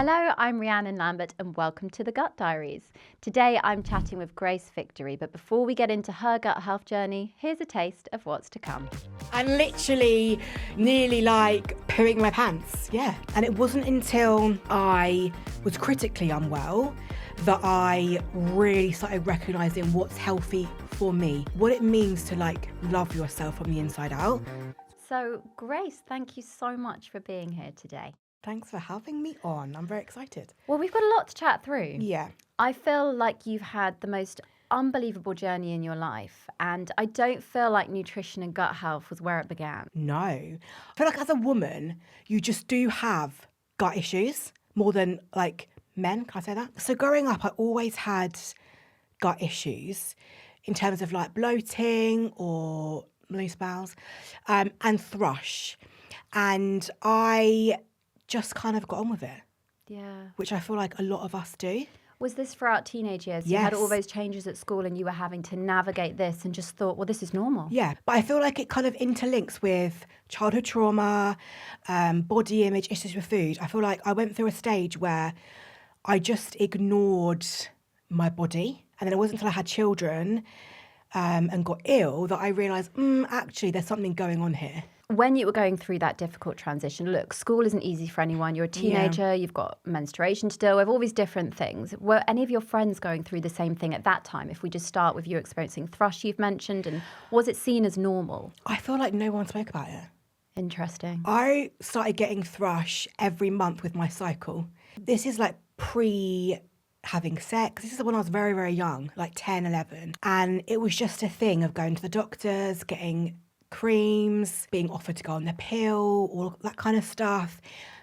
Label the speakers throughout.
Speaker 1: Hello, I'm Rhiannon Lambert and welcome to the Gut Diaries. Today I'm chatting with Grace Victory, but before we get into her gut health journey, here's a taste of what's to come.
Speaker 2: I'm literally nearly pooing my pants, yeah. And it wasn't until I was critically unwell that I really started recognising what's healthy for me, what it means to love yourself from the inside out.
Speaker 1: So Grace, thank you so much for being here today.
Speaker 2: Thanks for having me on. I'm very excited.
Speaker 1: Well, we've got a lot to chat through.
Speaker 2: Yeah.
Speaker 1: I feel like you've had the most unbelievable journey in your life, and I don't feel like nutrition and gut health was where it began.
Speaker 2: No. I feel like as a woman, you just do have gut issues more than men. Can I say that? So growing up, I always had gut issues in terms of bloating or loose bowels and thrush. And I just kind of got on with it.
Speaker 1: Yeah.
Speaker 2: Which I feel like a lot of us do.
Speaker 1: Was this throughout teenage years? You had all those changes at school and you were having to navigate this and just thought, well, this is normal.
Speaker 2: Yeah, but I feel like it kind of interlinks with childhood trauma, body image, issues with food. I feel like I went through a stage where I just ignored my body. And then it wasn't until I had children and got ill that I realised, actually, there's something going on here.
Speaker 1: When you were going through that difficult transition, look, school isn't easy for anyone. You're a teenager, You've got menstruation to deal with, all these different things. Were any of your friends going through the same thing at that time? If we just start with you experiencing thrush you've mentioned, and was it seen as normal?
Speaker 2: I feel like no one spoke about it.
Speaker 1: Interesting.
Speaker 2: I started getting thrush every month with my cycle. This is pre having sex. This is when I was very, very young, 10, 11. And it was just a thing of going to the doctors, getting creams, being offered to go on the pill, all that kind of stuff.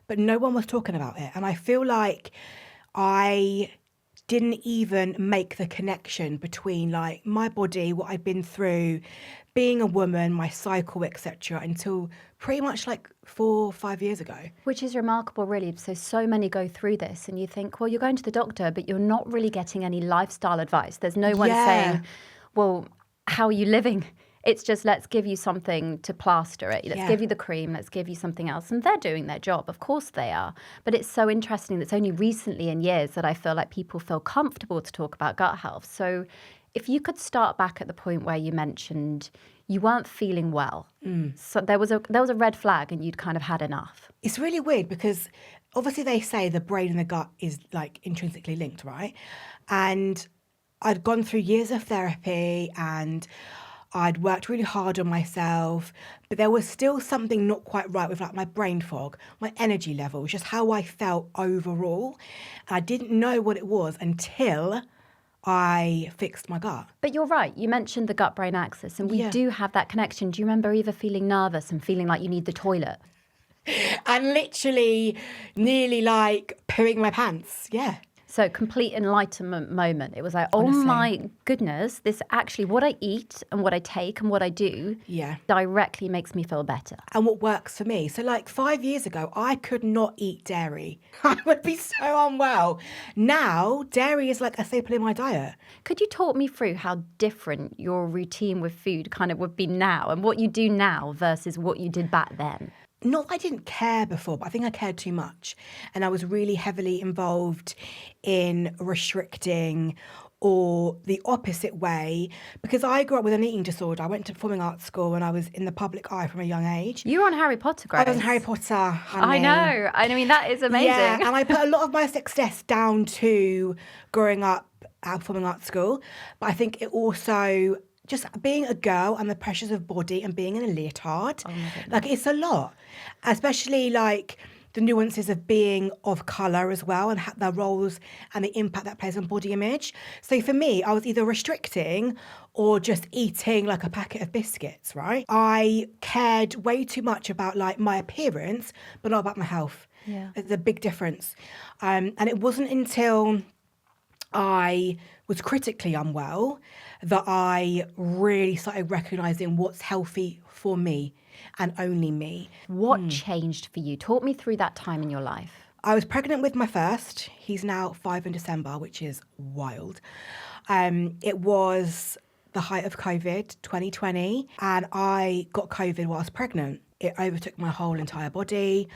Speaker 2: But no one was talking about it. And I feel like I didn't even make the connection between my body, what I'd been through, being a woman, my cycle, etc., until pretty much 4 or 5 years ago.
Speaker 1: Which is remarkable, really. So many go through this and you think, well, you're going to the doctor, but you're not really getting any lifestyle advice. There's no one saying, well, how are you living? It's just, let's give you something to plaster it. Let's give you the cream. Let's give you something else. And they're doing their job. Of course they are. But it's so interesting that it's only recently in years that I feel like people feel comfortable to talk about gut health. So if you could start back at the point where you mentioned you weren't feeling well. So there was a red flag and you'd kind of had enough.
Speaker 2: It's really weird because obviously they say the brain and the gut is intrinsically linked, right? And I'd gone through years of therapy and I'd worked really hard on myself, but there was still something not quite right with my brain fog, my energy levels, just how I felt overall. And I didn't know what it was until I fixed my gut.
Speaker 1: But you're right. You mentioned the gut-brain axis, and we do have that connection. Do you remember ever feeling nervous and feeling like you need the toilet?
Speaker 2: And literally nearly pooing my pants. Yeah.
Speaker 1: So complete enlightenment moment. It was like,
Speaker 2: Honestly.
Speaker 1: Oh my goodness, this actually, what I eat and what I take and what I do directly makes me feel better.
Speaker 2: And what works for me. So 5 years ago, I could not eat dairy. I would be so unwell. Now, dairy is a staple in my diet.
Speaker 1: Could you talk me through how different your routine with food kind of would be now and what you do now versus what you did back then?
Speaker 2: Not that I didn't care before, but I think I cared too much. And I was really heavily involved in restricting or the opposite way because I grew up with an eating disorder. I went to performing arts school and I was in the public eye from a young age.
Speaker 1: You were on Harry Potter, Grace.
Speaker 2: I was on Harry Potter, honey.
Speaker 1: I know. I mean, that is amazing.
Speaker 2: Yeah, and I put a lot of my success down to growing up at performing arts school. But I think it also just being a girl and the pressures of body and being in a leotard, it's a lot. Especially the nuances of being of colour as well and the roles and the impact that plays on body image. So for me, I was either restricting or just eating a packet of biscuits, right? I cared way too much about my appearance, but not about my health.
Speaker 1: Yeah.
Speaker 2: There's a big difference. And it wasn't until I was critically unwell that I really started recognising what's healthy for me and only me.
Speaker 1: What changed for you? Talk me through that time in your life.
Speaker 2: I was pregnant with my first. He's now 5 in December, which is wild. It was the height of COVID, 2020, and I got COVID while I was pregnant. It overtook my whole entire body.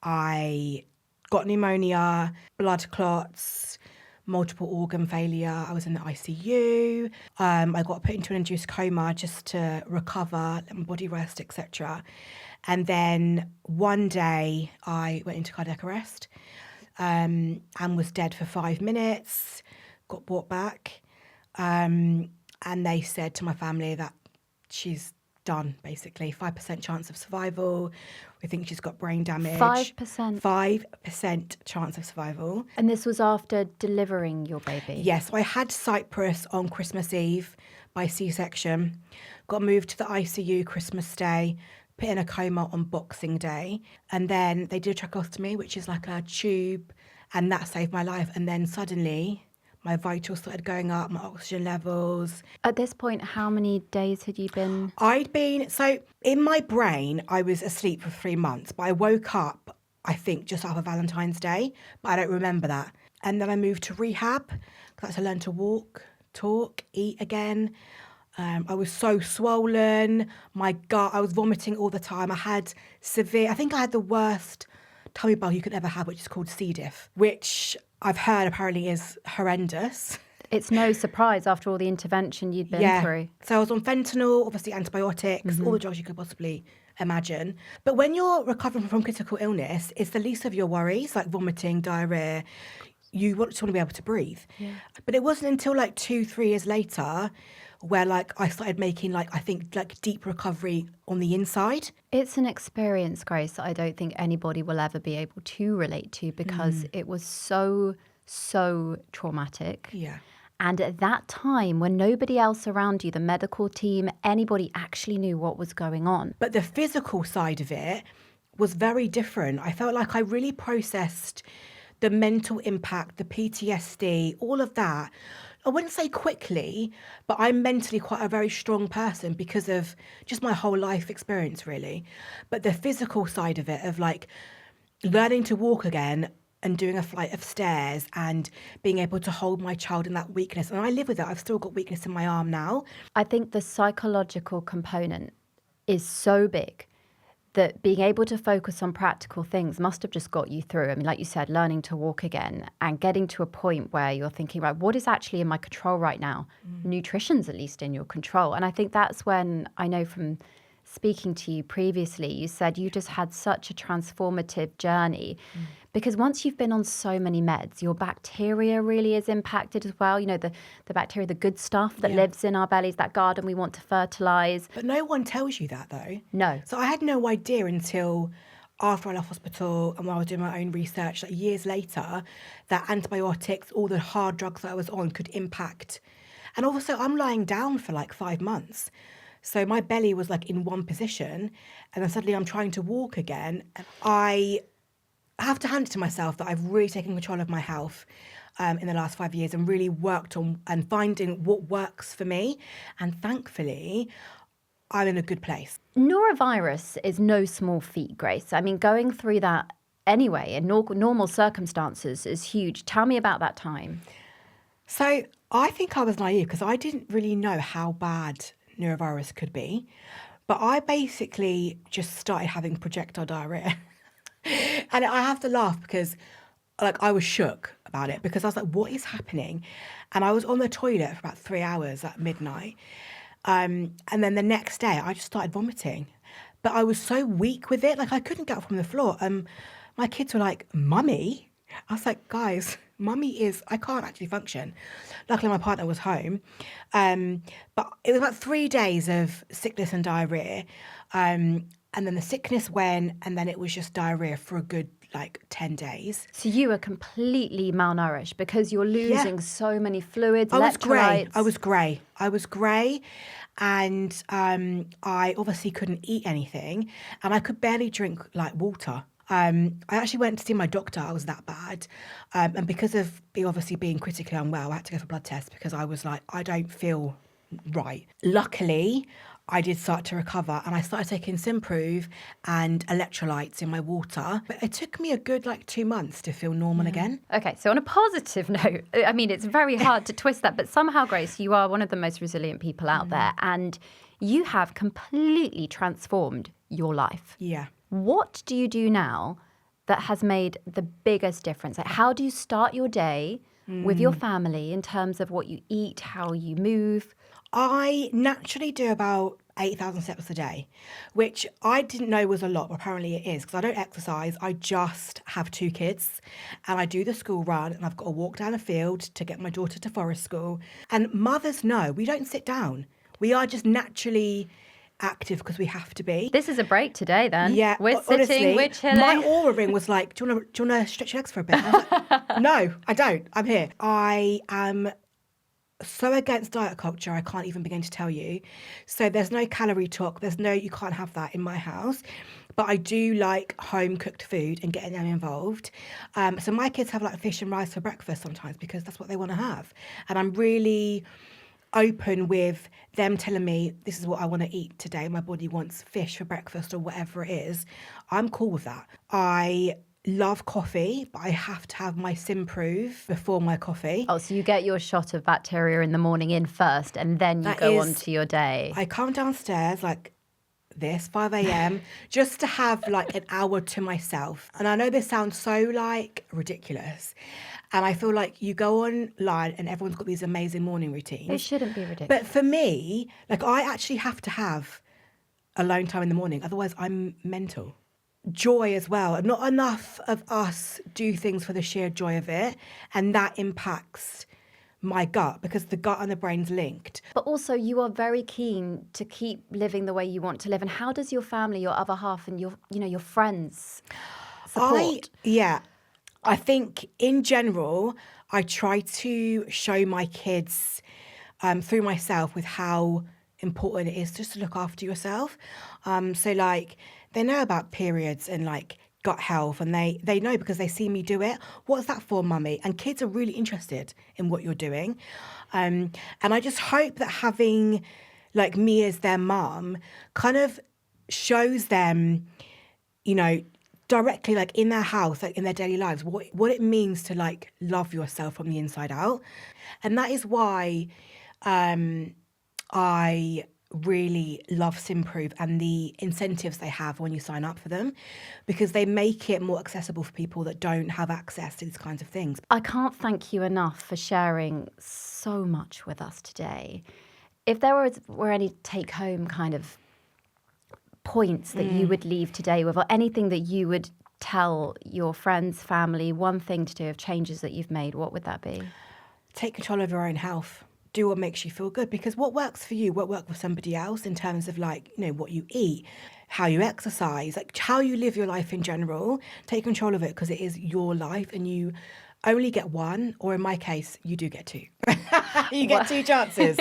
Speaker 2: I got pneumonia, blood clots, multiple organ failure. I was in the ICU. I got put into an induced coma just to recover, let my body rest, etc. And then one day I went into cardiac arrest and was dead for 5 minutes, got brought back. And they said to my family that she's done, basically. 5% chance of survival. We think she's got brain damage.
Speaker 1: 5%?
Speaker 2: 5% chance of survival.
Speaker 1: And this was after delivering your baby?
Speaker 2: Yes. So I had Cyprus on Christmas Eve by C-section, got moved to the ICU Christmas Day, put in a coma on Boxing Day. And then they did a tracheostomy, which is like a tube, and that saved my life. And then suddenly my vitals started going up, my oxygen levels.
Speaker 1: At this point, how many days had you been?
Speaker 2: So in my brain, I was asleep for 3 months, but I woke up, I think, just after Valentine's Day, but I don't remember that. And then I moved to rehab, because I had to learn to walk, talk, eat again. I was so swollen, my gut, I was vomiting all the time. I had I think I had the worst tummy bug you could ever have, which is called C. diff, which I've heard apparently is horrendous.
Speaker 1: It's no surprise after all the intervention you'd been through.
Speaker 2: So I was on fentanyl, obviously antibiotics, all the drugs you could possibly imagine. But when you're recovering from critical illness, it's the least of your worries, like vomiting, diarrhea. You just want to be able to breathe. Yeah. But it wasn't until like 2-3 years later where like I started making I think deep recovery on the inside.
Speaker 1: It's an experience, Grace, that I don't think anybody will ever be able to relate to, because it was so traumatic.
Speaker 2: Yeah.
Speaker 1: And at that time, when nobody else around you, the medical team, anybody actually knew what was going on.
Speaker 2: But the physical side of it was very different. I felt like I really processed the mental impact, the PTSD, all of that. I wouldn't say quickly, but I'm mentally quite a very strong person because of just my whole life experience, really. But the physical side of it, of like learning to walk again and doing a flight of stairs and being able to hold my child in that weakness. And I live with that. I've still got weakness in my arm now.
Speaker 1: I think the psychological component is so big that being able to focus on practical things must have just got you through. I mean, like you said, learning to walk again and getting to a point where you're thinking, right, what is actually in my control right now? Nutrition's at least in your control. And I think that's when, I know from speaking to you previously, you said you just had such a transformative journey. Because once you've been on so many meds, your bacteria really is impacted as well. You know, the bacteria, the good stuff that lives in our bellies, that garden we want to fertilise.
Speaker 2: But no one tells you that, though.
Speaker 1: No.
Speaker 2: So I had no idea until after I left hospital and when I was doing my own research, like years later, that antibiotics, all the hard drugs that I was on could impact. And also, I'm lying down for like 5 months. So my belly was like in one position, and then suddenly I'm trying to walk again. And I have to hand it to myself that I've really taken control of my health in the last 5 years and really worked on and finding what works for me. And thankfully, I'm in a good place.
Speaker 1: Norovirus is no small feat, Grace. I mean, going through that anyway in normal circumstances is huge. Tell me about that time.
Speaker 2: So I think I was naive because I didn't really know how bad norovirus could be. But I basically just started having projectile diarrhea. And I have to laugh because I was shook about it because I was like, what is happening? And I was on the toilet for about 3 hours at midnight. And then the next day I just started vomiting. But I was so weak with it, I couldn't get up from the floor. My kids were like, Mummy? I was like, guys, I can't actually function. Luckily, my partner was home. But it was about 3 days of sickness and diarrhea. And then the sickness went, and then it was just diarrhea for a good 10 days.
Speaker 1: So you were completely malnourished because you're losing so many fluids,
Speaker 2: electrolytes. I was grey. And I obviously couldn't eat anything. And I could barely drink water. I actually went to see my doctor. I was that bad. And because of being critically unwell, I had to go for blood tests because I was like, I don't feel right. Luckily, I did start to recover and I started taking Simprove and electrolytes in my water. But it took me a good 2 months to feel normal again.
Speaker 1: Okay, so on a positive note, I mean, it's very hard to twist that, but somehow, Grace, you are one of the most resilient people out there and you have completely transformed your life.
Speaker 2: Yeah.
Speaker 1: What do you do now that has made the biggest difference? Like, how do you start your day with your family in terms of what you eat, how you move?
Speaker 2: I naturally do about 8,000 steps a day, which I didn't know was a lot, but apparently it is because I don't exercise. I just have 2 kids and I do the school run and I've got to walk down a field to get my daughter to forest school. And mothers know we don't sit down. We are just naturally active because we have to be.
Speaker 1: This is a break today then.
Speaker 2: Yeah,
Speaker 1: We're sitting,
Speaker 2: honestly,
Speaker 1: we're chilling.
Speaker 2: my aura ring was like, do you want to stretch your legs for a bit? I was like, no, I don't. I'm here. I am so against diet culture, I can't even begin to tell you. So there's no calorie talk. You can't have that in my house. But I do like home cooked food and getting them involved. So my kids have like fish and rice for breakfast sometimes because that's what they want to have. And I'm really open with them telling me this is what I want to eat today. My body wants fish for breakfast or whatever it is. I'm cool with that. I love coffee, but I have to have my Simprove before my coffee.
Speaker 1: Oh, so you get your shot of bacteria in the morning in first and then you go on to your day.
Speaker 2: I come downstairs like this, 5 a.m., just to have like an hour to myself. And I know this sounds so like ridiculous. And I feel like you go online and everyone's got these amazing morning routines.
Speaker 1: It shouldn't be ridiculous.
Speaker 2: But for me, like I actually have to have alone time in the morning. Otherwise, I'm mental. Joy as well. Not enough of us do things for the sheer joy of it. And that impacts my gut because the gut and the brain's linked.
Speaker 1: But also you are very keen to keep living the way you want to live. And how does your family, your other half and your friends support?
Speaker 2: I think in general, I try to show my kids through myself with how important it is just to look after yourself. So like they know about periods and like gut health and they know because they see me do it. What's that for, mummy? And kids are really interested in what you're doing. And I just hope that having like me as their mum kind of shows them, directly like in their house, like in their daily lives, what it means to like love yourself from the inside out. And that is why I really love Simprove and the incentives they have when you sign up for them because they make it more accessible for people that don't have access to these kinds of things.
Speaker 1: I can't thank you enough for sharing so much with us today. If there were any take-home kind of points that you would leave today with or anything that you would tell your friends, family, one thing to do of changes that you've made, what would that be?
Speaker 2: Take control of your own health. Do what makes you feel good because what works for you won't work for somebody else in terms of like, what you eat, how you exercise, like how you live your life in general. Take control of it because it is your life and you only get one, or in my case, you do get 2. You get 2 chances.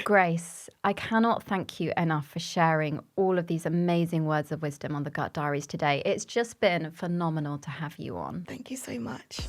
Speaker 1: Grace, I cannot thank you enough for sharing all of these amazing words of wisdom on the Gut Diaries today. It's just been phenomenal to have you on.
Speaker 2: Thank you so much.